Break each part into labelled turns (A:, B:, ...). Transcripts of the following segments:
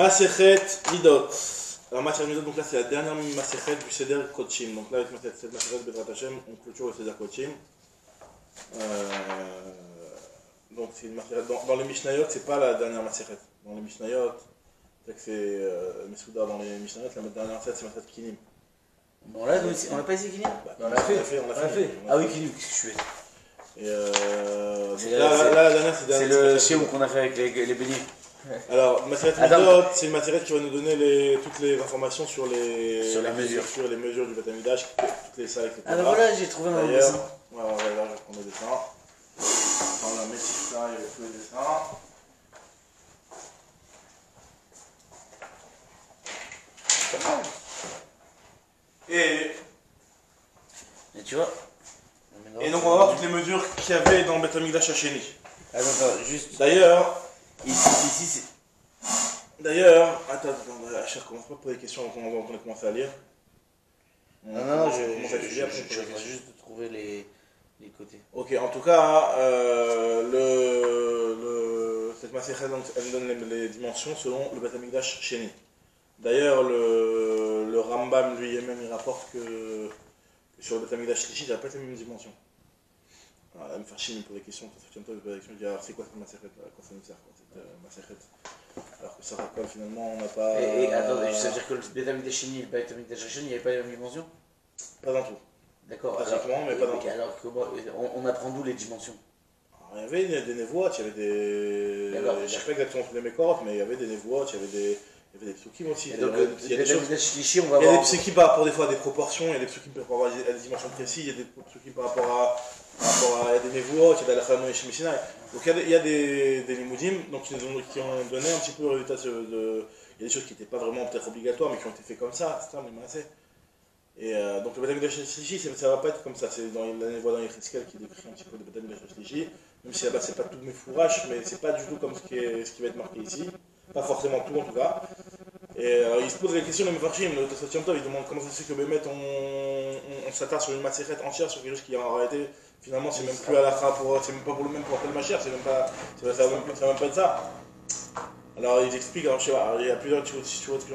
A: Masechet Midot. Alors Masechet Midot, donc là c'est la dernière Masechet du Seder Kochim. Donc là avec cette Masechet Bezrat Hashem, on clôture le Seder Kochim. Donc c'est une Masechet. Dans les Mishnayot, c'est pas la dernière Masechet. Dans les Mishnayot, c'est Mesouda dans les Mishnayot, la dernière Masechet c'est Masechet Kinim.
B: On l'a pas essayé Kinim
A: on l'a fait.
B: Ah oui, Kinim, qu'est-ce que je fais?
A: Et là, la dernière
B: c'est le schéma qu'on a fait avec les beignets.
A: Alors, Masechet Midot, c'est une Masechet qui va nous donner toutes les informations sur les mesures du Beth Amikdash, toutes les salles, etc.
B: Ah ben voilà, j'ai trouvé un dessin.
A: Voilà, là, je vais prendre le dessin. On la met ici, ça, il y avait tous les dessins.
B: Et tu vois.
A: Et donc on va voir toutes les mesures qu'il y avait dans Beth Amikdash Hasheni.
B: Attends, juste.
A: D'ailleurs,
B: ici c'est.
A: attends, Cher, commence pas à poser des questions avant qu'on ait commencé à lire.
B: Non, je viens juste de trouver les côtés.
A: Ok, en tout cas, cette Masechet, elle donne les dimensions selon le Beth Amikdash Sheni. D'ailleurs, le Rambam lui-même, il rapporte que sur le Beth Amikdash Shlishi, il n'a pas les mêmes dimensions. Alors, me faire chier, il me pose des questions, il me dit alors c'est quoi cette Masechet, à quoi ça nous sert cette Masechet, alors que ça rappelle finalement, on n'a pas...
B: Et attends, ça veut dire que le Beth Amikdash Sheni et le Beth Amikdash Rishon, il n'y avait pas les mêmes dimensions?
A: Pas dans tout.
B: D'accord.
A: Pratiquement, mais pas dans tout.
B: Alors, on apprend d'où les dimensions?
A: Il y avait des névoites, il y avait des... Je ne sais pas exactement tous les mécorotes, mais il y avait des névoites, il y avait des psukim aussi.
B: Donc,
A: il y a des
B: choses... on va
A: il y a des psukim par rapport des fois à des proportions, il y a des psukim par rapport à des dimensions précises, il y a des psukim par rapport à des névoites, il y a des halakha et shemisinai. Donc il y a des limoudim qui ont donné un petit peu le résultat de... Il y a des choses qui n'étaient pas vraiment peut-être obligatoires, mais qui ont été faites comme ça, c'est ça, mais assez. Et donc le Beth Amikdash Shlishi, ça va pas être comme ça, c'est dans la névoie dans Yecheskel qui décrit un petit peu le Beth Amikdash Shlishi, même si là-bas c'est pas tout mes fourrages, mais c'est pas du tout comme ce qui va être marqué ici, pas forcément tout en tout cas. Et il se pose la question, le Mefarshim, le Tosfot Yom Tov, il demande comment ça se fait que Bémet on s'attarde sur une Masechet entière sur quelque chose qui en réalité, finalement c'est même plus halakha, c'est même pas pour le même pour appeler le Mashiach, ça va même pas être ça. Alors il explique, alors je sais pas, il y a plusieurs, tu vois ce que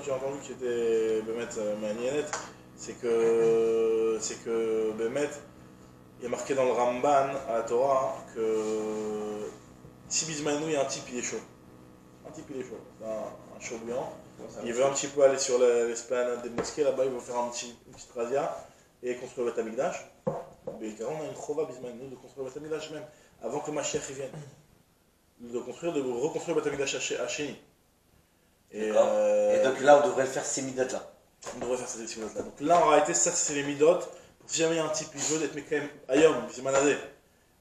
A: j'ai entendu, qui était Bémet Manianet, c'est que Bémet, il y a marqué dans le Ramban à la Torah que si Bismanou il y a un type il est chaud. Un type il est chaud, c'est un chaud blanc. Il veut un petit peu aller sur l'esplanade des mosquées, là-bas il veut faire une petite razzia et construire le Beth Amikdash. Mais carrément on a une chova Bismanou de construire le Beth Amikdash même, avant que le Mashiach vienne. De reconstruire le Beth Amikdash à Sheni. Et
B: donc là on devrait faire ces midotes là.
A: On devrait faire ces midotes là. Donc là en réalité ça c'est les midotes. Si jamais il y a un type qui veut d'être Mekem Ayom, Bismanadé,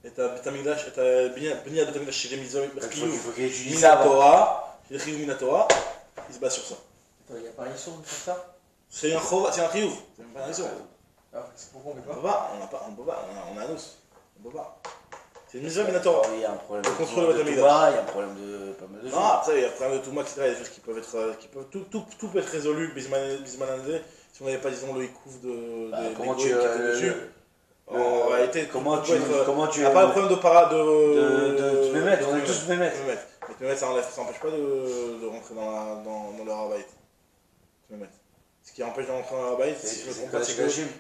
A: et t'as Beth Amikdash, et t'as Bnia Beth Amikdash chez les Mitzvot,
B: il faut qu'il étudie ça
A: Minatora, il se base sur ça.
C: Attends, il n'y a pas un issue pour ça?
A: C'est un chiyuv, c'est même pas un issue.
C: Alors, c'est pourquoi on ne peut pas?
A: On peut pas, on a un os. On peut pas. C'est une Mitzvah Minatora.
B: Il y a un problème de
A: construire le Beth
B: Touma,
A: Amikdash.
B: il y a un problème de pas mal de choses.
A: Non, après il y a un problème de Touma, etc. Il y a des choses qui peuvent être. Tout peut être résolu, Bismanadé, si on n'avait pas, disons, le hikouf de.
B: Comment
A: tu. En réalité,
B: comment tu
A: il n'y a pas de problème de
B: Mémet, on est tous Mémet.
A: Mais ça n'empêche pas de rentrer dans le Rabaït. Ce qui empêche de rentrer dans le Rabaït,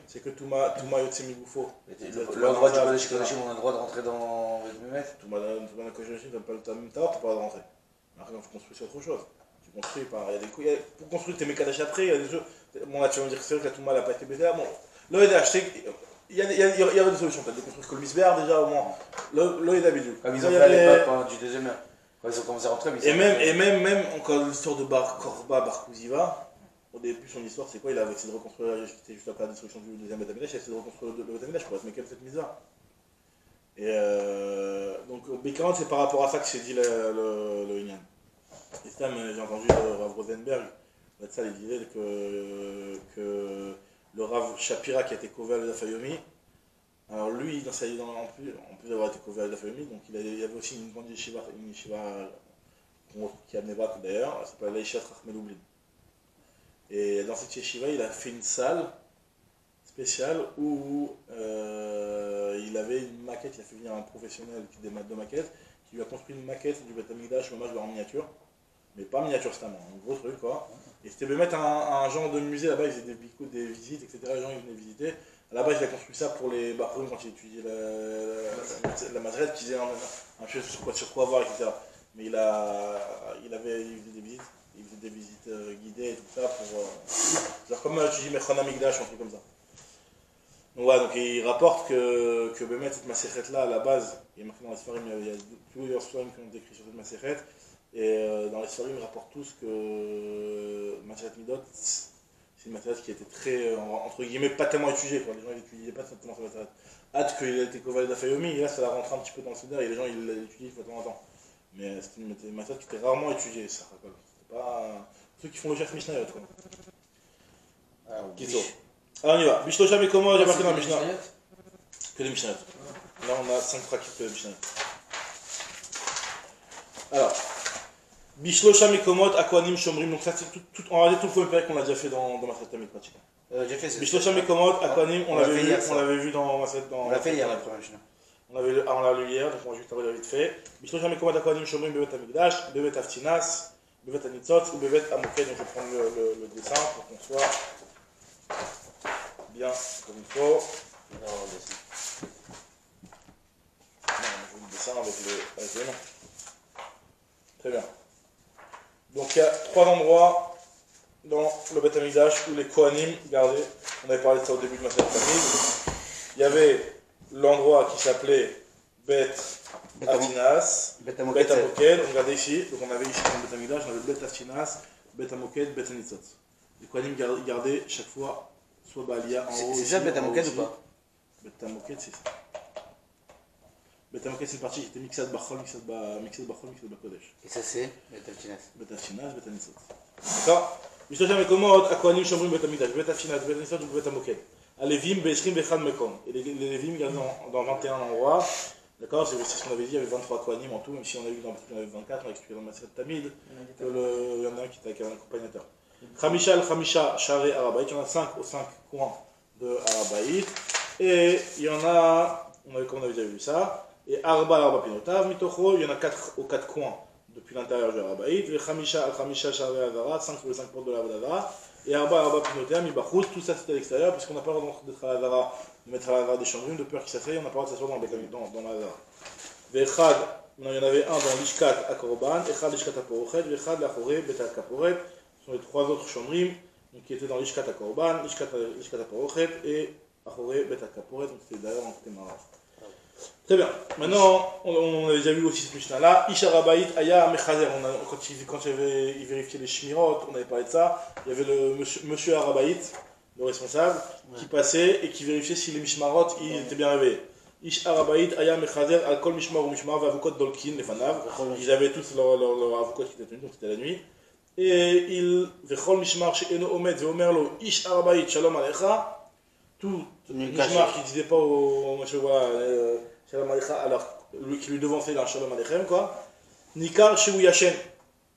A: c'est que Touma Yotse Migoufo.
B: L'endroit du Kodesh Kodashim, on a le droit de rentrer dans Mémet.
A: Touma Kodesh Kodashim, tu n'as pas le temps, tu n'as pas le droit de rentrer. Après, quand tu construis, c'est autre chose. Tu construis par. Pour construire tes Mekadesh après, il y a des choses. Bon, là, tu vas me dire que c'est vrai que la Touma n'a pas été baisée. Bon, là, il a acheté. Il y avait des solutions, peut-être de construire Kolmisber déjà au moins. L'Oïd Abidou.
B: Comme ils ont fait à l'époque du deuxième heure. Quand ils ont commencé à rentrer.
A: Et même encore l'histoire de Bar Korba, Bar Kouziva, au début son histoire c'est quoi? Il avait essayé de reconstruire, c'était juste après la destruction du deuxième Beth Amikdash, il a essayé de reconstruire le Beth Amikdash pour être Mekel cette misère. Et donc B40 c'est par rapport à ça que s'est dit le Inyan. Et ça, j'ai entendu Rav Rosenberg, ça il disait que le Rav Shapira qui a été Kovel de Fayomi, alors lui, en plus d'avoir été Kovel de Fayomi, donc il y avait aussi une grande yeshiva qui a Nebak d'ailleurs, elle s'appelle Leishat Rachmeloublin. Et dans cette yeshiva, il a fait une salle spéciale où il avait une maquette, il a fait venir un professionnel qui démate de maquettes, qui lui a construit une maquette du Beth Amikdash, hommage en miniature. mais pas miniature Stam, un gros truc quoi. Et c'était de mettre un genre de musée là-bas, ils faisaient des visites, etc. Les gens ils venaient visiter. À la base, il a construit ça pour les. Bah, pour eux, quand il étudiait la Madrid, qu'ils aient un peu sur quoi voir, etc. Mais il faisait des visites. Il faisait des visites guidées et tout ça pour. Genre comme tu dis, Mechon Amigdash, un truc comme ça. Donc voilà, donc il rapporte que Bémet, cette macérette-là, à la base, il y a marqué dans les Sfarim, il y a plusieurs Sfarim qui ont décrit sur cette macérette. Et dans les Sfarim, ils rapportent tous que Macérette Midot, c'est une macérette qui a été très, entre guillemets, pas tellement étudiée. Quoi. Les gens n'étudiaient pas tellement cette macérette. Hâte qu'il ait été Koval d'Afayomi, et là ça la rentre un petit peu dans le Seder, et les gens ils l'étudient de temps en temps. Mais c'était une macérette qui était rarement étudiée, ça. C'était pas ceux qui font le chef Mishnayot. Quoi. Kiso. Alors on y va. Bishlocha Mekomot, il y a marqué dans le Mishnah. Que les Mishnayot. Là on a 5 praques que les Mishnayot. Alors. Bishlocha Mekomot, Akwanim, Shomrim, donc ça c'est tout, en réalité tout le premier qu'on a déjà fait dans Maseret Tamid pratiquement.
B: J'ai fait ça.
A: Bishlocha Mekomot, Akwanim, on l'avait vu dans Maseret.
B: On l'a fait hier la première Mishnah.
A: On l'a lu hier, donc on va juste relire vite fait. Bishlocha Mekomot, Akwanim, Shomrim, Bevet Amigdash, Bevet Aftinas, Bevet Anitzot ou Bevet Amoked, donc je vais prendre le dessin pour qu'on soit bien comme il faut.
B: Non, le dessin.
A: Non, je veux le dessin avec les noms. Très bien. Donc il y a 3 endroits dans le Beth Amikdash où les Kohanim gardaient, on avait parlé de ça au début de Maseret Tamid. Il y avait l'endroit qui s'appelait Beth Aftinas, Beth Amoked, on regardait ici, donc on avait ici dans le Beth Amikdash, on avait Beth Aftinas, Beth Amoked, Beth Anitzot. Les Kohanim gardaient chaque fois soit Balia en haut.
B: C'est ça Beth Amoked ou pas?
A: Beth Amoked c'est ça. Beth Amoked c'est une partie qui était Mixat Bachol, Mixat Bakodesh.
B: Et ça c'est Beth Aftinas.
A: Beth Aftinas, Beth Anitzot. D'accord. Bishlocha Mekomot, Akwanim, Shomrim, Beth Amikdash, Beth Aftinas, Beth Anitzot ou Beth Amoked. Alevim, Beishrim, Bechad, Mekom. Et les Levim gardent dans 21 endroits. D'accord, c'est ce qu'on avait dit, il y avait 23 Kohanim en tout, même si on a vu dans le avait 24, on a expliqué dans le Maseret Tamid, il y en a un qui était un accompagnateur. Khamisha, Share, Arabait, il y en a 5 aux 5 coins de Arabait. Et il y en a, comme on avait déjà vu ça, et Arba Pinotav, Mitocho, il y en a 4 aux 4 coins depuis l'intérieur de Arabait. Et Khamisha, Share, Avara, 5 sur les 5 portes de l'Avara. Et Arba Pinotav, Mibachout, tout ça c'était à l'extérieur, puisqu'on n'a pas le droit d'être à l'Avara, de mettre à l'Avara des chambres, de peur qu'il s'asseye, on n'a pas le droit de s'asseoir dans l'Avara. Vechad, il y en avait un dans l'Ishkat à Korban, Echad l'Ishkat à Porochet, Vechad l'Achoré, Bet à Kaporet, ce sont les 3 autres chambrim qui étaient dans l'Ishkat à Korban, l'Ishkat à Porochet et Achoré, Bet à Kaporet, donc c'était d'ailleurs en côté marrant. Très bien, maintenant on avait déjà vu aussi ce Mishnah là, Isharabait Aya Mechazer, quand il vérifiait les Shmirot, on avait parlé de ça, il y avait le monsieur Arabait, le responsable, qui passait et qui vérifiait si les Mishmarot étaient bien réveillés. Ish Arabait, Aya Mechazer, Alkol Mishmar ou Mishmar, Vavukot Dolkin, les Fanav. Ils avaient tous leur avukot qui était tenu, donc c'était la nuit. Et il, Vechol Mishmar, She'eno Omed, Veomerlo, Ish Arabait, Shalom Alecha. Tout Mishmar qui disait pas au monsieur, voilà, Shalom Alecha, alors qui lui devançait dans Shalom Alechem, quoi. Nikar Shehu Yashen.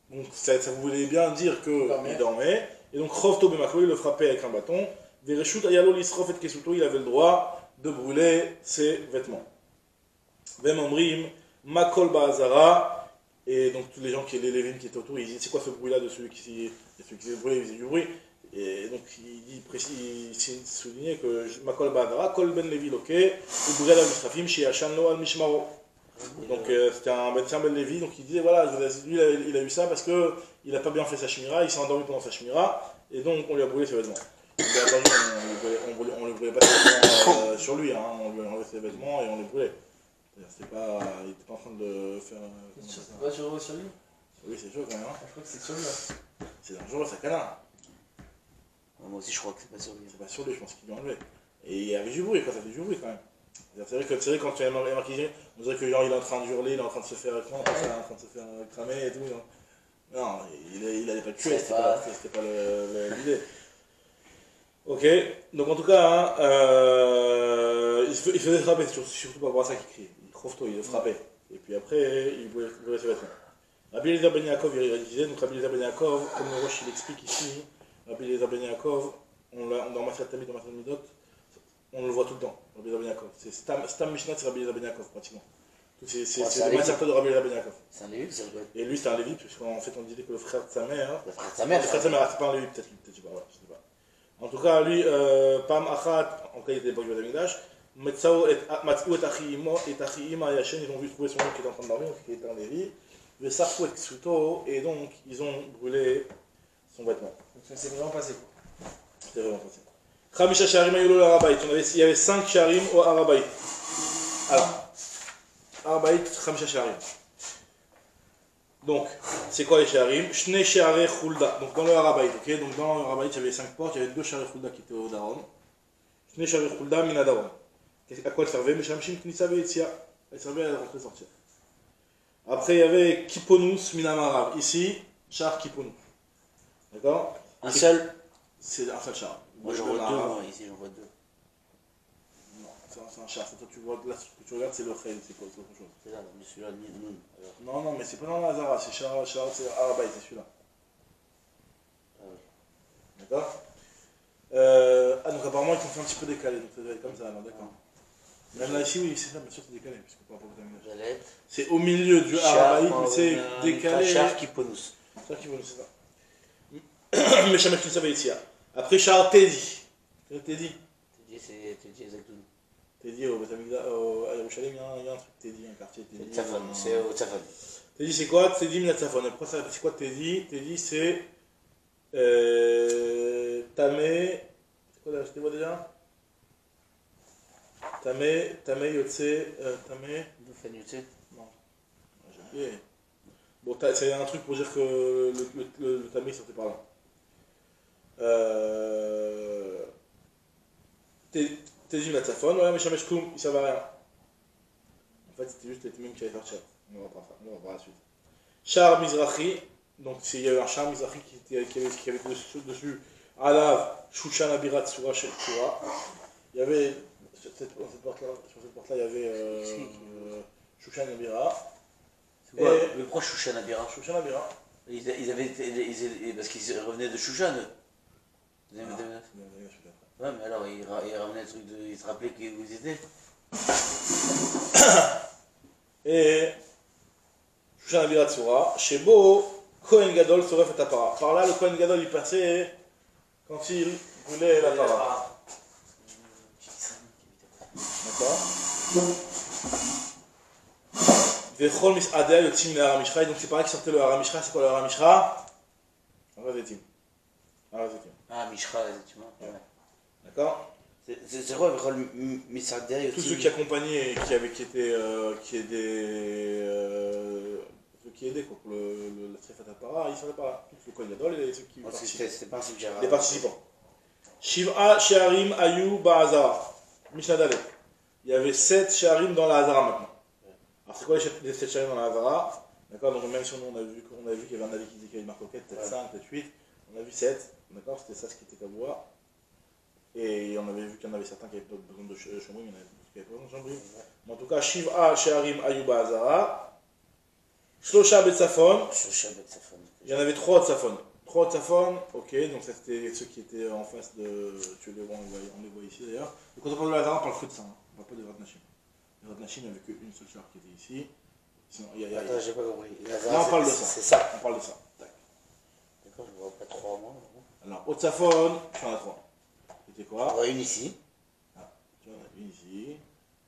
A: Donc ça voulait bien dire qu'il dormait. Et donc Chovto Bemaklo, il le frappait avec un bâton. Vereshut Ayalo Lisrof et Kesuto, il avait le droit de brûler ses vêtements. Vemomrim, Makol Ba'azara, et donc tous les gens les Lévim qui étaient autour, ils disaient c'est quoi ce bruit là de celui qui faisait brûler, il faisait du bruit. Et donc il soulignait que Makol Ba'azara, Kol Ben Levi Loke, ou Brel al-Misrafim, Shiachan Lo al-Mishmaro. Donc c'était un Ben Levi, donc il disait voilà, lui il a eu ça parce qu'il n'a pas bien fait sa shmira, il s'est endormi pendant sa shmira, et donc on lui a brûlé ses vêtements. Bien entendu, on ne le brûlait pas sur lui, hein. On lui enlevait ses vêtements et on les brûlait. Il n'était pas en train de faire.
C: C'est pas sur lui? Sur
A: lui, c'est chaud quand même. Hein.
C: Je crois que c'est sur lui.
A: C'est dangereux, ça câlin.
B: Moi aussi, je crois que c'est pas sur lui.
A: C'est pas sur lui, je pense qu'il lui a enlevé. Et il y avait du bruit, quoi, ça fait du bruit quand même. C'est vrai que quand tu as marqué, on dirait que genre, il est en train de hurler, il est en train de se faire écran, il est en train de se faire cramer et tout. Non, il n'allait pas le tuer, c'était pas l'idée. Ok, donc en tout cas, il faisait frapper, surtout par rapport à ça qu'il criait. Il le frappait. Et puis après, il brûlait ses vêtements. Rabbi Eliezer Ben Yaakov, il disait, donc Rabbi Eliezer Ben Yaakov, comme le Roche il explique ici, Rabbi Eliezer Ben Yaakov, dans Maseret Tamid, dans Maseret Midot, on le voit tout le temps, Rabbi Eliezer Ben Yaakov. C'est Stam Mishnah, c'est Rabbi Eliezer Ben Yaakov, pratiquement. C'est le maître de Rabbi Yaakov.
B: C'est un lévi, ça doit être.
A: Et lui, c'était un lévi, parce qu'en fait, on disait que le frère de sa mère.
B: Le frère de sa mère.
A: Le frère de sa mère, c'est pas un lévi, peut-être, je sais pas, ouais, je sais pas. En tout cas, lui, Pam Achat, en qualité d'époque du Betamikdash, Metzao et Achiima et Yashen, ils ont vu trouver son oncle qui était en train de dormir, qui était un lévi. Le Sarfou et Ksuto, et donc, ils ont brûlé son vêtement.
C: Donc ça s'est vraiment passé quoi.
A: C'était vraiment passé. Khamisha Sharim Ayolo l'Arabait. Il y avait 5 Sharim au Arabait. Alors, Arabait, Khamisha Sharim. Donc, c'est quoi les Sharim? Shne Share Khulda. Donc, dans le Arabait, ok? Donc, dans le Arabait, il y avait 5 portes, il y avait 2 Share Khulda qui étaient au Daron. Shne Share Khulda Mina Daron. À quoi elle servait? Meshamshim Knisa Ve'etzia. Elle servait à la rentrée sortir. Après, il y avait Kiponus Minamarav. Ici, char Kiponus. D'accord?
B: Un seul?
A: C'est un seul char.
B: Moi j'en vois deux, moi ici j'en vois deux.
A: Non, c'est un char. Toi, tu vois, là, ce que tu regardes, c'est le Khel, c'est quoi? C'est autre chose.
B: C'est là, mais celui-là, Noun.
A: Non, non, mais c'est pas dans la Hazara, c'est char, c'est Arabay, c'est celui-là.
B: Ah oui.
A: D'accord? Donc apparemment, ils t'ont fait un petit peu décalé, donc ça doit être comme ça, alors d'accord. Même là, ici, oui, c'est ça, bien sûr, c'est décalé, puisque par rapport au Betamikdash.
B: J'allais.
A: C'est au milieu du Arabay, mais c'est décalé.
B: Char Kiponus.
A: Char Kiponus, c'est ça. Mais Shamesh Knisa Ve'etzia. Après, char Tedi. Tedi.
B: Tedi Zakdoun.
A: Tedi au Betamikdash, à Yerushalayim, il y a un truc Tedi, un quartier Tedi.
B: C'est au Tzafon.
A: Tedi, c'est quoi? Tedi Minatzafon. Après, c'est quoi Tedi? Tedi, c'est. Tamé. C'est quoi là? Je te vois déjà? Tamé, Yotse, Tamé.
B: Doufan Yotse.
A: Non, j'ai oublié. Bon, c'est un truc pour dire que le Tamé sortait par là. Tedi Minatzafon, ouais, mais Shamesh Koum, il servait à rien. En fait, c'était juste les Témim qui allaient faire Tchad. On va voir la suite. Char Mizrahi, donc il y avait un char Mizrahi qui avait dessus Alav, Shushan Abirat Sura Shekura. Il y avait, sur cette porte-là, il y avait Shushan Abira.
B: C'est quoi? Mais pourquoi Shushan Abira?
A: Shushan Abira.
B: Ils avaient. Parce qu'ils revenaient de Shushan. Ouais, mais alors ils ramenaient le truc de. Ils se rappelaient où ils étaient.
A: Et Shushan Abirat Sura, Shebo, Kohen Gadol Soref et Apara. Par là, le Kohen Gadol il passait quand il voulait la para. D'accord? Vechol Mis'adeh le Tim le Haramishra. Donc c'est pareil qui sortait le Haramishra. C'est quoi le Haramishra? Arazetim.
B: Ah, Mishra, effectivement. Ouais.
A: D'accord?
B: C'est quoi Vechol Mis'adeh?
A: Tous ceux qui accompagnaient et qui aidaient quoi, pour la Trefat Apara, ils seraient pas là. Tout le Kohen Gadol et ceux qui participaient.
B: C'était pas un truc
A: Les participants. Shiv'a Sheharim Ayu Ba'azara. Mishnah Dalet. Il y avait 7 Sheharim dans la Hazara maintenant. Alors c'est quoi les 7 Sheharim dans la Hazara? D'accord, donc même si on a vu qu'il y avait un avis qui disait qu'il y avait une marcoquette, peut-être 5, peut-être 8, on a vu 7. D'accord, c'était ça ce qui était Kaboua. Et on avait vu qu'il y en avait certains qui avaient pas besoin de chambrim, il y en avait d'autres qui avaient pas besoin de chambrim. Mais en tout cas, Shiv'a Sheharim Ayu Ba'azara. Shlosha Betzafon. Il y en avait 3 de Safon. 3 de Safon, ok, donc ça c'était ceux qui étaient en face de. Tu les vois, on les voit ici d'ailleurs. Donc quand on parle de la Hazara, on parle que de ça, hein. On parle pas des Ratnachim. Les Ratnachim, il n'y avait qu'une seule char qui était ici. Sinon,
B: Attends, j'ai pas compris.
A: Là, on parle de ça.
B: C'est ça.
A: On parle de ça.
B: D'accord, je vois pas 3 moi.
A: Alors, au Safon, tu en as 3. C'était quoi?
B: On a une ici.
A: Ah, tu en as une ici.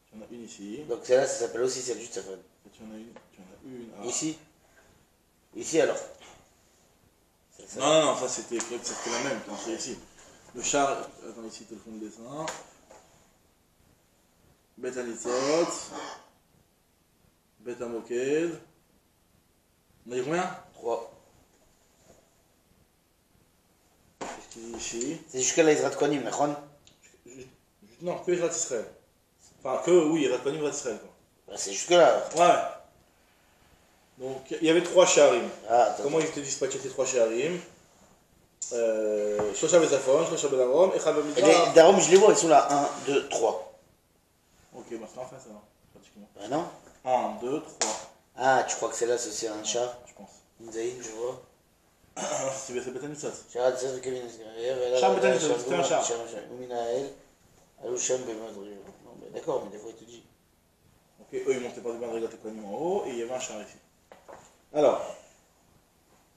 A: Tu en as une ici.
B: Donc celle-là, ça s'appelle aussi celle du Tzafon.
A: Et tu en as une. Ah.
B: Ici. Ici alors.
A: Non, ça c'était la même, c'est ici. Le char, attends, ici, t'as le fond de dessin. Bet Anitzot. Bet Amoked. On a dit combien?
B: 3.
A: Qu'est-ce qu'il dit ici?
B: C'est jusqu'à là, Izrat Kohanim, Nachon?
A: Non, que Izrat Israël. Enfin, oui, Izrat Kohanim, Izrat Israël.
B: Bah, c'est jusque là.
A: Ouais. Donc, il y avait 3 Shaharim.
B: Ah,
A: comment ils étaient dispatchés ces 3 Shaharim? Shosha Bezafon, Shosha Bedarom, et Chal Bamidbar.
B: Les Darom, je les vois, ils sont là. 1, 2, 3.
A: Ok, bah c'est en face alors, pratiquement.
B: Bah non.
A: 1, 2, 3.
B: Ah, tu crois que celle-là, c'est un char?
A: Je pense.
B: Nzaïn, je vois.
A: C'est Betanissat.
B: Char Tzad Kevin
A: Char Betanissat, c'était un char.
B: Ominael, Aloucham Bemadri. Non, mais d'accord, mais des fois il te dit.
A: Ok, eux ils montaient par des madrigas de Kohanim en haut et il y avait un char ici. Alors,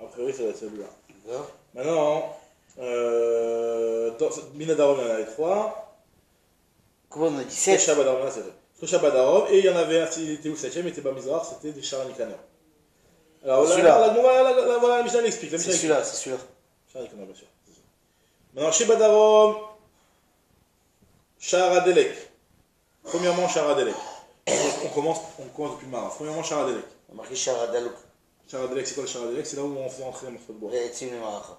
A: a priori ça va être celui-là.
B: D'accord.
A: Maintenant, Minadarom il y en avait 3.
B: Comment on a dit
A: C'est
B: 7?
A: Shabadarom, là c'était. Shabadarom, et il y en avait un, il était où le 7ème, il était Bamizrach, c'était des chars Nikanor. Alors là, voilà, la Mishnah l'explique.
B: C'est celui-là, c'est celui-là.
A: Char Nikanor, bien sûr. Maintenant, chez Badarom, char Adelek. Premièrement, char Adelek. On commence depuis le Marat. Premièrement, char Adelek.
B: On a marqué Sharadalouk.
A: Char Adelek, c'est quoi le char Adelek? C'est là où on fait entrer les morceaux de bois.
B: Et Tzim Maracha.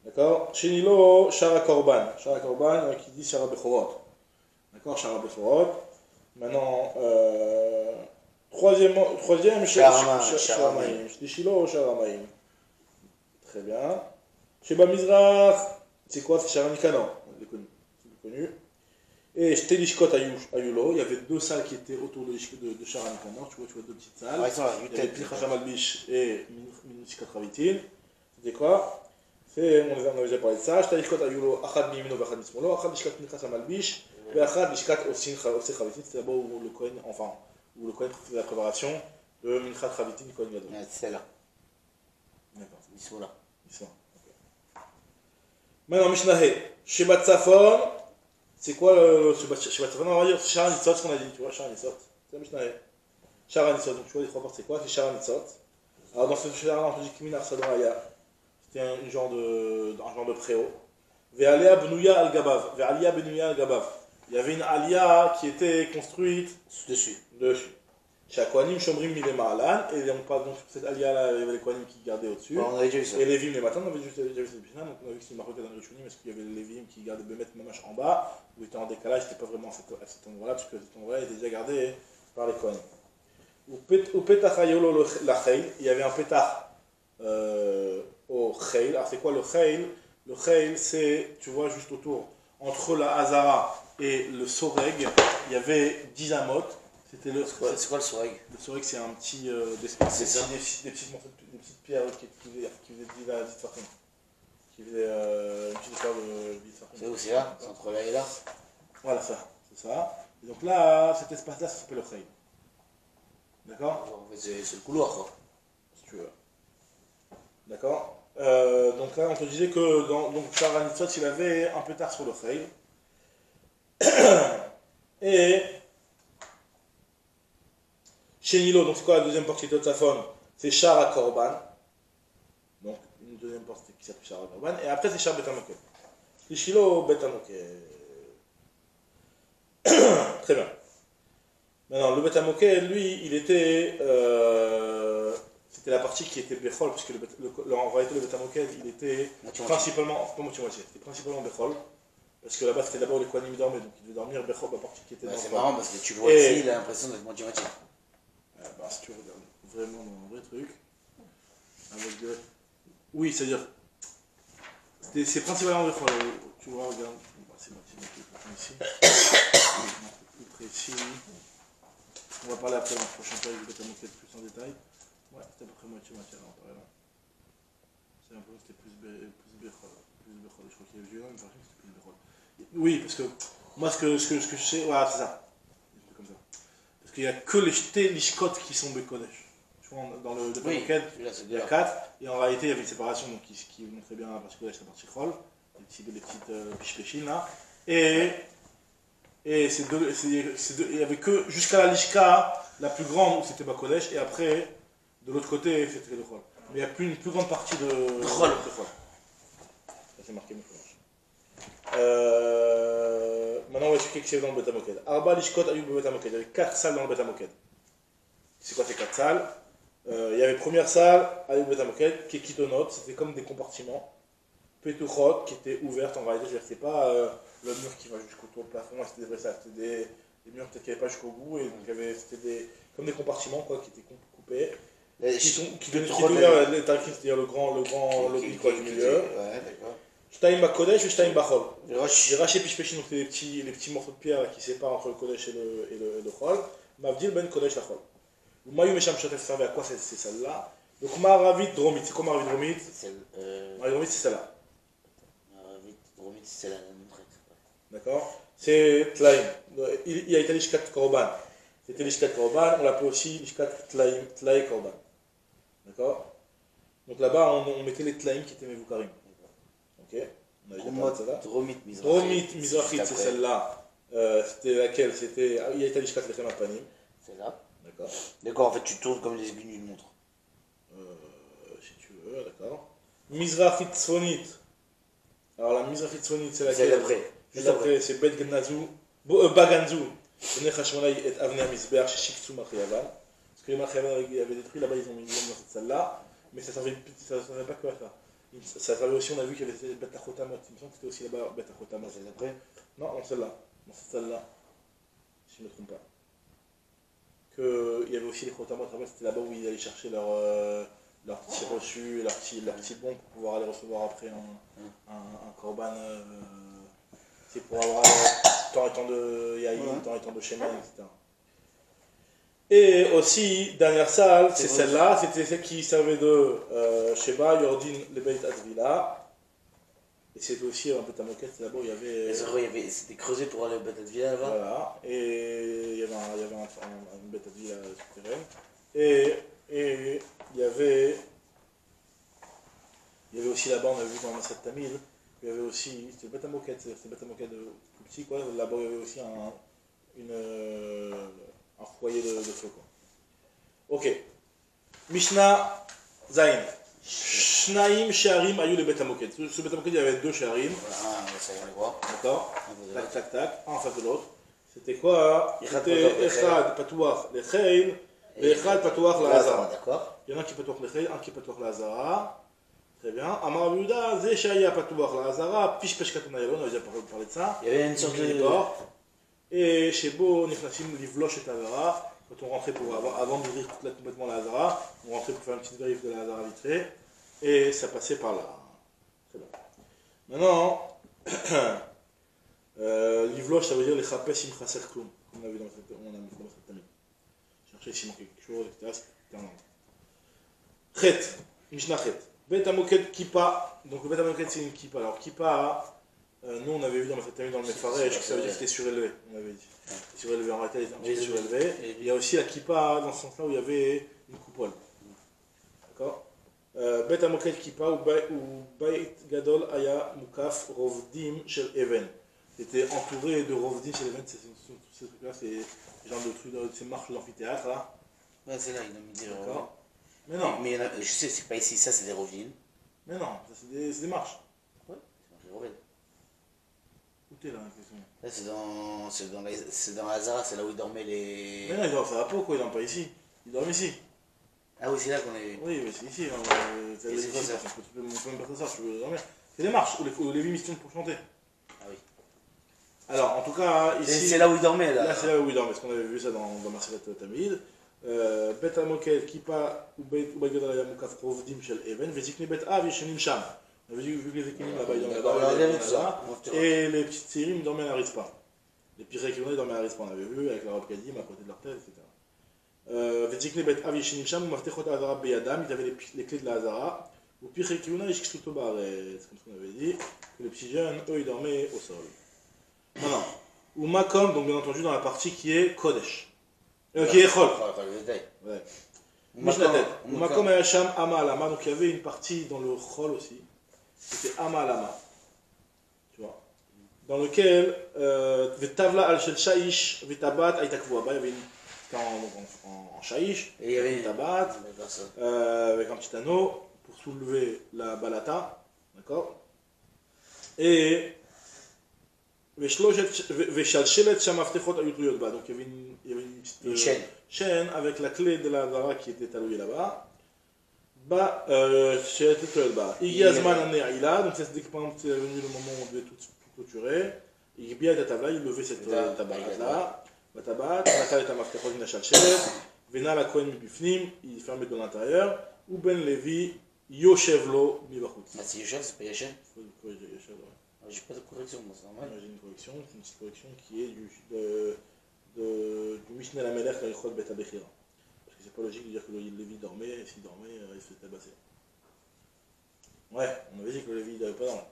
A: D'accord. Chez Nilo, char Korban. Char Korban, qui dit char Bechorot. D'accord, char Bechorot. Maintenant, troisième, Sharamayim. Chez Shilo, Sharamaim. Très bien. Chez Bamizrach, c'est quoi? C'est Shara Nikanor. C'est connu. Et chez Lishkot Ayulo, il y avait 2 salles qui étaient autour de Shara Nikanor. Tu vois 2 petites salles. Il y avait Picha Malbish et Minishkat Ravitin. C'était quoi? On avait déjà parlé de ça. Chez Lishkot Ayulo, Achad Mimino Vachad Mismolo, Achad Lishkat Minchas Malbish. Et Achad Lishkat Osin Chavitin, c'est là-bas où le Kohen, enfin, où le Kohen faisait la préparation de Minchat Chavitin, Kohen Gadol.
B: C'est celle-là.
A: D'accord.
B: Bismillah.
A: Maintenant, Mishnahé. Chez Batsafon, c'est quoi le chez Batsafon? On va dire Shara Nitzot, ce qu'on a dit, tu vois, Shara Nitzot. C'est la Mishnahé. Shara Nitzot, donc tu vois, les 3 parties, c'est quoi? C'est Shara Nitzot. Alors, dans ce Shara, on dit Kiminar Sadraya. C'était un genre de préau. Ve'alia Benouya al-Gabav. Ve'alia Benouya al-Gabav. Il y avait une alia qui était construite
B: dessus.
A: Chez Kohanim Shomrim Milemahalan, et donc cette alia là, il y avait les Kohanim qui gardaient au-dessus.
B: Bon, on avait déjà vu ça.
A: Et les Lévim les matins, on avait déjà vu cette Mishnah, donc on a vu que c'était marqué dans le Rishonim, parce qu'il y avait les Lévim qui gardaient Bemet Mamash en bas, où ils étaient en décalage, c'était pas vraiment à cet endroit-là, parce que cet endroit-là était déjà gardé par les Kohanim. Au Petach Ayolo la Cheil, il y avait un Petach au Cheil. Alors c'est quoi le Cheil? Le Cheil, c'est, tu vois, juste autour, entre la Hazara et le Soreg, il y avait 10 amotes. C'était
B: c'est quoi le Soreg?
A: Le Soreg, c'est un petit. Des petites pierres qui faisaient 10 farines. Qui faisaient une petite histoire de 10 farines.
B: C'est où c'est là? C'est entre là et là?
A: Voilà, ça. C'est ça. Et donc là, cet espace-là, ça s'appelle le Cheil. D'accord?
B: En fait, c'est le couloir, quoi.
A: Si tu veux. D'accord? Donc là, on te disait que donc Shara Nitzot, il avait un peu tard sur le Cheil. Et chez Nilo, donc c'est quoi la deuxième partie de Totsafon? C'est Shara Korban. Donc une deuxième partie qui s'appelle Shara Korban. Et après, c'est Shara Betamoket. C'est Shilo Betamoket. Très bien. Maintenant, le Betamoket, lui, il était. C'était la partie qui était Bechol, puisque en réalité, le Betamoket, il était principalement. Pas moitié-moitié. C'était principalement Bechol. Parce que là-bas, c'était là-bas où les Kohanim dormaient, donc ils devaient dormir Bechol, la partie qui était dans le
B: C'est marrant parce que tu le vois ici, il a l'impression d'être moitié-moitié.
A: Si tu regardes vraiment dans un vrai truc, avec de... Oui, c'est-à-dire, c'est principalement Bechol. Tu vois, regarde, c'est moitié-moitié ici. Plus précis. On va parler après dans le prochain page du Betamoket plus en détail. Ouais, c'était à peu près moitié-moitié là, c'est un peu c'était plus Bechol. Je crois qu'il y avait vieux, mais par contre c'était plus Bechol. Oui, parce que moi ce que je sais, voilà, c'est ça. Comme ça. Parce qu'il n'y a que les lishkot qui sont Bekodesh. Tu vois, dans le Betamoket, il y a 4, et en réalité il y avait une séparation donc, qui montrait bien la partie Kodesh et la partie Chol, les petites pichpéchines là. Et il n'y avait que jusqu'à la lishka la plus grande où c'était Bakodesh, et après, de l'autre côté, c'était le Chol. Mais il n'y a plus une plus grande partie de Chol. Ça c'est marqué, mais maintenant on va expliquer ce qu'il y avait dans le Betamoked. Arba Lishkot Ayub Betamoked. Il y avait 4 salles dans le Betamoked. C'est quoi ces 4 salles? Il y avait première salle, Ayub Betamoked, qui est Kitonot, c'était comme des compartiments. Petuchot, qui était ouverte en réalité, c'est pas le mur qui va jusqu'au tour du plafond, c'était des vraies salles, c'était des murs peut-être qui n'avaient pas jusqu'au bout, et donc c'était comme des compartiments quoi, qui étaient coupés. Qui donnaient les tarifs, c'est-à-dire le lobby du milieu.
B: Ouais, d'accord.
A: Shtaim Bakodesh et Shtaim Bachol.
B: Les
A: Raché Pishpeshim, donc c'est les petits morceaux de pierre qui séparent entre le Kodesh et le Chol. Mavdil Ben Kodesh la Chol. Mayu Mesham Shotef servait à quoi ces salles-là? Donc Maravit Dromit, c'est quoi Maravit Dromit? Maravit Dromit, c'est celle-là.
B: Maravit Dromit, c'est celle-là, la montrette.
A: D'accord? C'est Tlaim. Il y a Italish Kat Korban. C'était l'Ishkat Korban, on l'appelait aussi l'Ishkat Tlaï Korban. D'accord? Donc là-bas, on mettait les Tlaïm qui étaient Mevoukarim. Ok? On avait déjà parlé de ça là.
B: Dromit
A: Mizrachit, c'est celle-là. C'était laquelle? C'était. Il y a l'Ishkat Lechem Apanim.
B: C'est là.
A: D'accord.
B: D'accord, en fait, tu tournes comme les aiguilles d'une montre.
A: Si tu veux, d'accord. Mizrachit Tzfonit. Alors la Mizrachit Tzfonit, c'est laquelle?
B: C'est d'après.
A: Juste après, c'est Bet Gnazu. Baganzu. Bnei Hashmonai et Avnei Mizbeach chez Shiktsou Machiavan. Parce que les Machiavan avaient détruit, là-bas ils ont mis dans cette salle-là. Mais ça ne servait pas que à ça. Ça servait aussi, on a vu qu'il y avait Bet Achotamot. Il me semble que c'était aussi là-bas Bet Achotamot.
B: C'est d'après.
A: Non, dans celle-là. Dans cette salle-là. Si je ne me trompe pas. Il y avait aussi les Chotamot. C'était là-bas où ils allaient chercher leur petit reçu, leur petit bon pour pouvoir aller recevoir après un korban. C'est pour avoir tant et tant de yaïn, tant et tant de shemen, etc. Et aussi, dernière salle, c'est celle-là, c'était celle qui servait de Sheba, Yordin, le Beit Advila. Et c'était aussi un peu ta moquette, c'est là-bas où il y avait.
B: C'était creusé pour aller au Beit Advila là-bas.
A: Voilà, et il y avait un Beit Advila souterrain. Et il y avait aussi là-bas, on a vu dans Masset Tamil, il y avait aussi, c'était le Beit Hamoquette, c'était le Beit Hamoquette plus petit, quoi. Là-bas, il y avait aussi un foyer de feu, quoi. Ok. Mishnah Zayin. Shnaim Sharim Ayou le Beit Hamoquette. Ce Beit Hamoquette, il y avait deux Sharim.
B: Voilà, ça on les voit.
A: D'accord. Tac, tac, tac, un en face de l'autre. C'était quoi? C'était Echad Patouach Lecheil et Echad Patouach Lahazara.
B: D'accord.
A: Il y en a un qui Patouach Lecheil, un qui Patouach Lahazara. Très bien. Amar Abuda, Zeshaya Patouach Lahazara, Pish Peshkat Nayalon, on a déjà parlé de ça.
B: Il y avait une sorte de.
A: Et chez Bo, Nifnasim Livlosh et Tavara, quand on rentrait avant d'ouvrir complètement la Hazara, on rentrait pour faire une petite griffe de la Hazara vitrée, et ça passait par là. Très bien. Maintenant, Livlosh, ça veut dire les Chapes Im Chaser Kloum, comme on a vu dans cette tamine. Chercher s'il manque quelque chose, etc. C'était un ordre. Chet, Mishnah Chet. Bet Hamoquette Kippa, donc le Bet Hamoquette c'est une Kippa. Alors Kippa, nous on avait vu dans cette tamine dans le Mefarech, que ça veut dire que c'était surélevé, on avait dit. Surélevé en réalité, il était un petit peu surélevé. Il y a aussi la Kippa dans ce sens-là où il y avait une coupole. D'accord? Bet Hamoquette Kippa ou Beit Gadol Aya Mukaf Rovdim Shel Even. C'était entouré de Rovdim Shel Even, ces trucs-là, c'est genre de trucs, ces marches d'amphithéâtre là.
B: Ouais, c'est là, il a mis des.
A: D'accord? Mais non.
B: Mais je sais, c'est pas ici, ça c'est des rovines.
A: Mais non, ça c'est des marches.
B: Ouais, c'est marqué rovine.
A: Où t'es là, la question?
B: Là, c'est dans Hazara, c'est là où ils dormaient les.
A: Mais non, il dort ça va pas, quoi, il dort pas ici. Il dort ici.
B: Ah oui, c'est là qu'on est.
A: Oui, mais c'est ici.
B: C'est quoi ça?
A: Tu peux même pas faire ça, tu veux dormir. C'est des marches où les Lévi pour chanter.
B: Ah oui.
A: Alors, en tout cas, ici.
B: C'est là où ils dormaient, là.
A: Là, c'est là où ils dorment, parce qu'on avait vu ça dans Marseille Tamid. Bet Hamoquette, Kippa, ou Beit Gadol Aya Mukaf Rovdim Shel Even, Vezikni Bet Av Yeshenim Sham. On avait vu que les Ekinim là-bas, ils dormaient là-bas. Et les petites Sérim, ils dormaient à la Rizpa. Les pires Ekinim, ils dormaient à la Rizpa, on avait vu, avec la robe Kadim à côté de leur tête, etc. Vezikni Bet Av Yeshenim Sham, ou Maftechot Hazara Beyadam, ils avaient les clés de la Hazara. Ou pire Ekinim, ils Shkshtuto Baaretz, comme ce qu'on avait dit, que les petits jeunes, eux, ils dormaient au sol. Maintenant, ou Makom, donc bien entendu dans la partie qui est Kodesh. Qui est Chol. Ouais. Mishnatet. Ou Makom Hayasham Ama Alama, donc il y avait une partie dans le Chol aussi, c'était Ama Alama. Tu vois. Dans lequel, Vetavla al Shel Shaish, Vetabat Aitakvua. Il y avait une. En Shaish,
B: et il y avait
A: une tabat, avec un petit anneau pour soulever la balata. D'accord. Et. Donc il y avait une petite chaîne avec la clé de la Hazara qui était allouée là-bas. Donc c'était par exemple venu le moment où on devait tout clôturer. Il levait cette tabarat-là. Il fermait de l'intérieur. Ou Ben Levi Yoshevlo Mibachut.
B: Ah, c'est Yoshev, c'est pas Yoshev? J'ai pas de correction, moi, c'est normal.
A: J'ai une petite correction qui est du Mishneh Lamelech Karichot Bet Abechira. Parce que c'est pas logique de dire que le Lévi dormait, et s'il dormait, il se faisait tabasser. Ouais, on avait dit que le Lévi ne dormait pas dans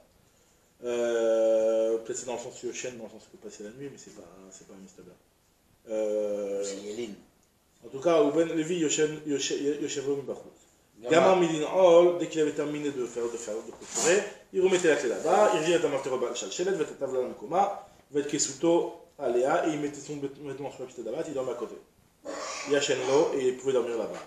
A: Peut-être c'est dans le sens Yoshen, dans le sens que passer la nuit, mais c'est pas un mystère.
B: C'est Yelin.
A: En tout cas, Uben Levi Yoshevo Mibachut. Gamar Midin Ol, dès qu'il avait terminé de couturer, il remettait la clé là-bas, il vient à Martero Bal Shalchelet, va être Tavla Mekoma, va être Kesuto Aléa, et il mettait son vêtement sur la petite d'Abat, il dormait à côté. Yachenlo, et il pouvait dormir là-bas.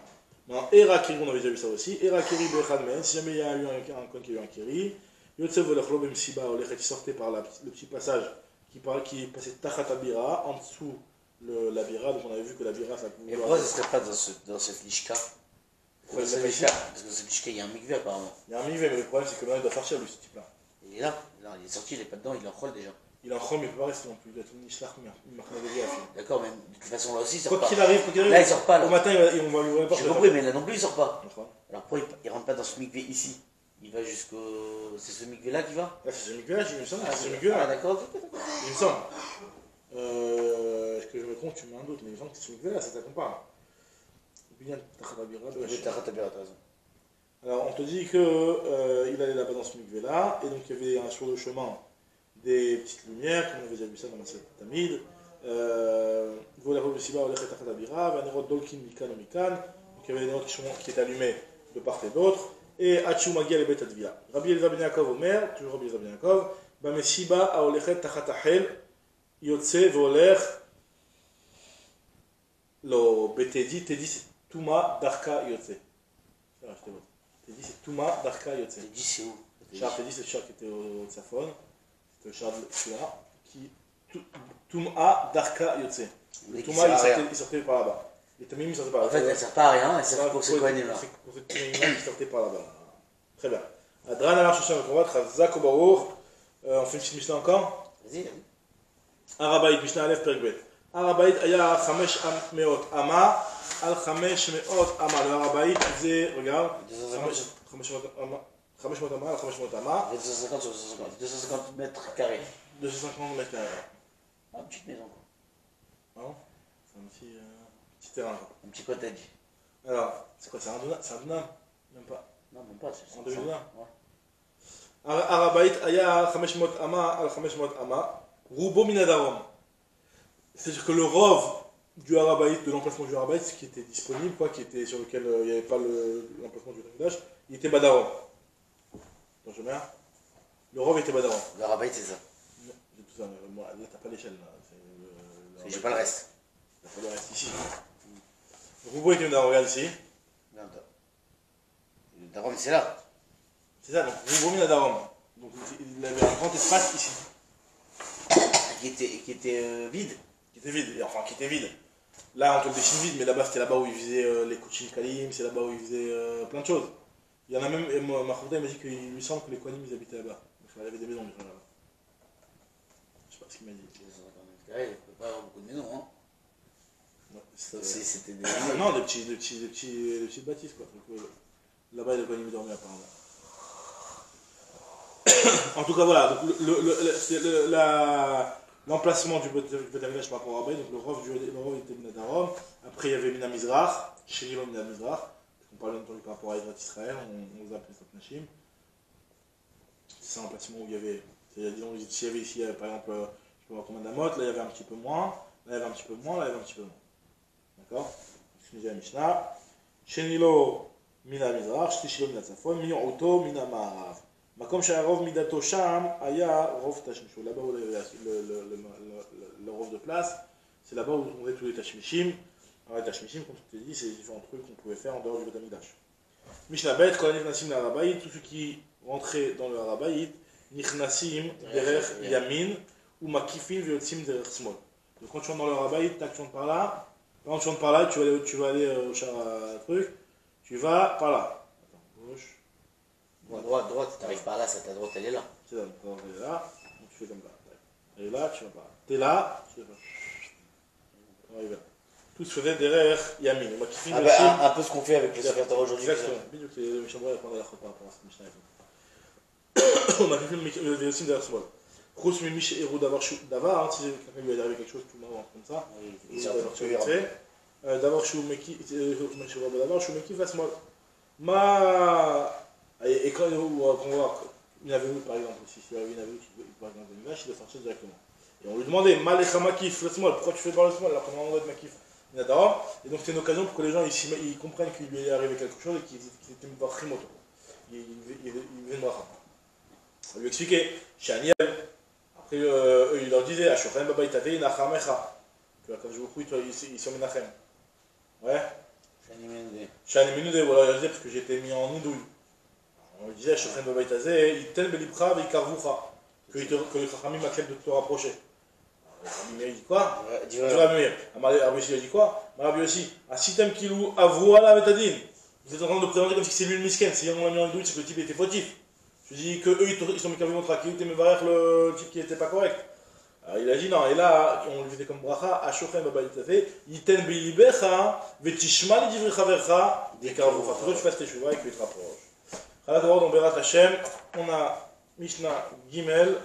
A: Maintenant, Era Kiri, on avait déjà vu ça aussi. Era Kiri Bechad Men, si jamais il y a eu un coin qui a eu un Kiri, Yotsev Volachlo Bemsiba, Olechet, il sortait par le petit passage qui passait Tachat Abira, en dessous la Bira, donc on avait vu que la Bira, ça pouvait.
B: Et pourquoi ce serait pas dans cette lishka?
A: Pourquoi
B: Parce que cette lishka, il y a un mikvé apparemment.
A: Il y a un mikvé, mais le problème c'est que maintenant il doit sortir lui, ce type-là.
B: Il est là, il est sorti, il est pas dedans, il est en rôle déjà.
A: Il est en chrome, mais il peut pas rester non plus, il a tout Nishlach, il m'a regardé.
B: D'accord, mais de toute façon là aussi il sort
A: Quoi
B: pas.
A: qu'il arrive,
B: Là il sort pas. Là.
A: Au matin, on va lui ouvrir la porte.
B: J'ai compris, mais là non plus il sort pas.
A: D'accord.
B: Alors pourquoi il rentre pas dans ce mikvé ici? Il va jusqu'au. C'est ce mikvé là qui va?
A: Là, c'est ce mikvé là, il me semble.
B: Ah,
A: C'est ce mikvé là.
B: Ah, d'accord.
A: Il me semble. Est-ce que je me trompe, tu mets un doute, mais il me semble que c'est ce mikvé là, ça t'accompagne. Bien, t'as raison. Alors, on te dit qu'il allait là-bas dans ce mikvé là, et donc il y avait sur le chemin des petites lumières, comme on avait déjà vu ça dans la salle Tamid. Donc il y avait des notes qui étaient allumées de part et d'autre. Et Hachu Magia le Bet Advia. Rabbi Elazar ben Yaakov Omer, toujours Rabbi Elazar ben Yaakov, Bamesiba Aolechet Tachat Ahel, Yotse Voler, Lo Betedi, Tedi c'est Touma Darka Yotse. Tedi c'est Touma Darka Yotse.
B: Tedi c'est où?
A: Tedi c'est le char qui était au Tsafon, c'était le char de celui-là, qui Touma Darka Yotse. Le Touma il sortait par là-bas. Les Tamim ils sortaient par là-bas.
B: En fait, elle sert pas à rien, elle sert pour ce Kohanim là.
A: C'est pour cette Tamim qui sortait par là-bas. Très bien. Adran Alar Shoshan Korat, Chazak Obaour. On fait une petite Mishnah encore.
B: Vas-y.
A: Arabait, Mishnah Aleph Pergbet. Arabait Aya 500 Ama, Al 500 Ama. Le Arabait faisait, regarde, 500 Ama, Al 500 Ama.
B: 250 sur 250. 250 mètres carrés.
A: 250 mètres carrés.
B: Ah, une petite maison quoi.
A: Non, c'est un petit terrain.
B: Un petit cottage.
A: Alors, c'est quoi, c'est un dunam? Même pas.
B: Non, même pas.
A: En 2020.
B: Ouais.
A: Arabait Aya 500 Ama, Al 500 Ama. Rubo Minadarom. C'est-à-dire que le rov du Arabait, de l'emplacement du Arabait, ce qui était disponible, quoi, qui était sur lequel il n'y avait pas l'emplacement du Rangdash, il était Badarom. Donc je mets. Le rov était Badarom.
B: Le Arabait c'est ça.
A: Non, j'ai tout ça, mais moi, là t'as pas l'échelle.
B: J'ai pas le reste.
A: T'as pas le reste ici. Rubo était Badarom, regarde ici.
B: Non, le Darom c'est là.
A: C'est ça, donc Rubo Minadarom. Donc il avait un grand espace ici.
B: Qui était vide.
A: Qui était vide, et enfin qui était vide. Là on te le dessine vide, mais là-bas c'était là-bas où il faisait les Kouchin Kalim, c'est là-bas où il faisait plein de choses. Il y en a même, et ma Khouda m'a dit qu'il lui semble que les Kohanim ils habitaient là-bas. Il y avait des maisons là-bas. Je sais pas ce qu'il m'a dit.
B: 250 mètres carrés, il ne peut pas avoir beaucoup de maisons. Hein.
A: Non,
B: C'était des.
A: non, des petites bâtisses quoi. Donc, là-bas les Kohanim ils dormaient apparemment. En tout cas voilà, donc l'emplacement du Betamigdash par rapport à Arabait, donc le rov était Minadarom. Après il y avait Minamizrach, Shirilo Minamizrach, on parlait entendu par rapport à Israël Israël, on les appelait Nashim. C'est un emplacement où il y avait, disons, s'il y avait ici par exemple, je peux voir combien d'amot, là il y avait un petit peu moins, là il y avait un petit peu moins, là il y avait un petit peu moins. D'accord? Ce que nous dit la Mishnah. Shenilo Minamizrach, Shishilo Minatzafon, Mi'oto Minamarav. Comme chez Rov Midato Sham, Aya Rov Tashmishou. Là-bas où le Rov de place, c'est là-bas où on avait tous les Tashmishim. Alors les Tashmishim, comme je t'ai dit, c'est les différents trucs qu'on pouvait faire en dehors du Betamigdash. Mishnah Bet, Kohanim Nassim l'Arabaït, tous ceux qui rentraient dans le Arabaït, Nichnasim Derer Yamin, ou Makifin Vyotzim Derer Smol. Donc quand tu rentres dans le Arabaït, tac, tu rentres par là. Quand tu rentres par là, tu vas aller au char truc, tu vas par là. Attends, gauche.
B: Droite, t'arrives par là, c'est ta droite, elle est là.
A: C'est ça, donc elle est là, donc tu fais comme ça. Elle est là, tu vas pas là. T'es là, tu fais pas. On y va. Tout se faisait derrière Yamin.
B: Un peu ce qu'on fait avec les Sefer Torah aujourd'hui.
A: Exactement. Bien que les Mishnah prendre la chute par rapport à cette Mishnah. On a fait le Véosim derrière Smol. Khous Mimish Eru Davar, si quelqu'un lui est arrivé quelque chose, tout marrant comme ça. Davar Shou Meki, Davar Shou Meki va Smol. Et quand on va voir, une avenue par exemple, si il y avait une avenue qui peut être dans une vache, il doit sortir directement. Et on lui demandait, Malecha Makif, le small, pourquoi tu fais par le small alors qu'on a de Makif Nadara. Et donc c'était une occasion pour que les gens ils comprennent qu'il lui est arrivé quelque chose et qu'ils étaient Mvarchim autour. Ils viennent bracha. On lui expliquait, chez Aniel, après eux ils leur disaient, Ashochem Baba Itate, Nachamecha. Que quand je vous prie, ils sont Menachem. Ouais. Shani Menudé, voilà, il a dit parce que j'étais mis en nidouille. On lui disait, Ashochem Baba Itate, Iten Belibra, Vikarvucha. Que les Chachamim acceptent de te rapprocher. Rabbi il dit quoi? Rabbi Yossi il dit quoi? Rabbi Yossi, Asitem Kilou Avouala Betadin. Vous êtes en train de présenter comme si c'est lui le misken. Si on l'a mis en douille, c'est que le type était fautif. Je dis que eux ils sont mis comme contre qui était mevarech le type qui n'était pas correct. Alors il a dit non, et là on lui faisait comme bracha, Ashochem Baba Itate, Yiten Beilibecha, Vetishma li Divri Chavercha, Dekarvucha. Toujours tu fasses tes chevaux et que tu te rapproches. Alors dans Berat Hashem, on a Mishnah Gimel.